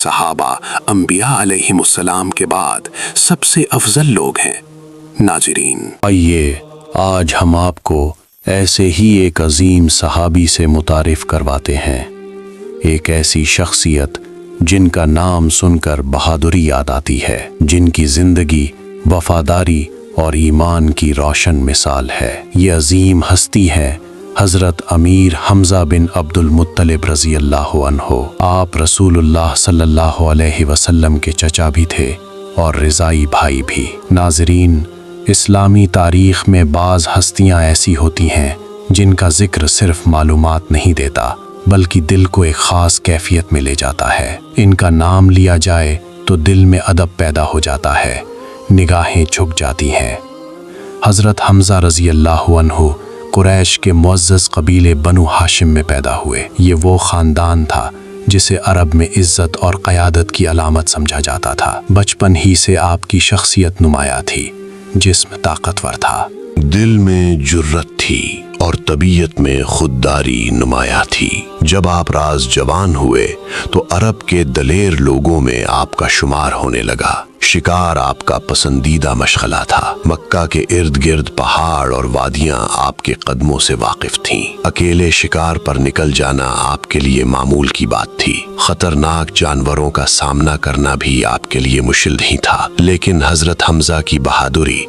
صحابہ انبیاء علیہم کے بعد سب سے افضل لوگ ہیں۔ ناظرین، آئیے آج ہم آپ کو ایسے ہی ایک عظیم صحابی سے متعارف کرواتے ہیں، ایک ایسی شخصیت جن کا نام سن کر بہادری یاد آتی ہے، جن کی زندگی وفاداری اور ایمان کی روشن مثال ہے۔ یہ عظیم ہستی ہے حضرت امیر حمزہ بن عبد المطلب رضی اللہ عنہ۔ آپ رسول اللہ صلی اللہ علیہ وسلم کے چچا بھی تھے اور رضائی بھائی بھی۔ ناظرین، اسلامی تاریخ میں بعض ہستیاں ایسی ہوتی ہیں جن کا ذکر صرف معلومات نہیں دیتا بلکہ دل کو ایک خاص کیفیت میں لے جاتا ہے۔ ان کا نام لیا جائے تو دل میں ادب پیدا ہو جاتا ہے، نگاہیں جھک جاتی ہیں۔ حضرت حمزہ رضی اللہ عنہ قریش کے معزز قبیلے بنو ہاشم میں پیدا ہوئے۔ یہ وہ خاندان تھا جسے عرب میں عزت اور قیادت کی علامت سمجھا جاتا تھا۔ بچپن ہی سے آپ کی شخصیت نمایاں تھی، جسم طاقتور تھا، دل میں جرت تھی اور طبیعت میں خودداری نمایاں تھی۔ جب آپ راز جوان ہوئے تو عرب کے دلیر لوگوں میں آپ کا شمار ہونے لگا۔ شکار آپ کا پسندیدہ مشغلہ تھا۔ مکہ کے ارد گرد پہاڑ اور وادیاں آپ کے قدموں سے واقف تھیں۔ اکیلے شکار پر نکل جانا آپ کے لیے معمول کی بات تھی۔ خطرناک جانوروں کا سامنا کرنا بھی آپ کے لیے مشکل نہیں تھا۔ لیکن حضرت حمزہ کی بہادری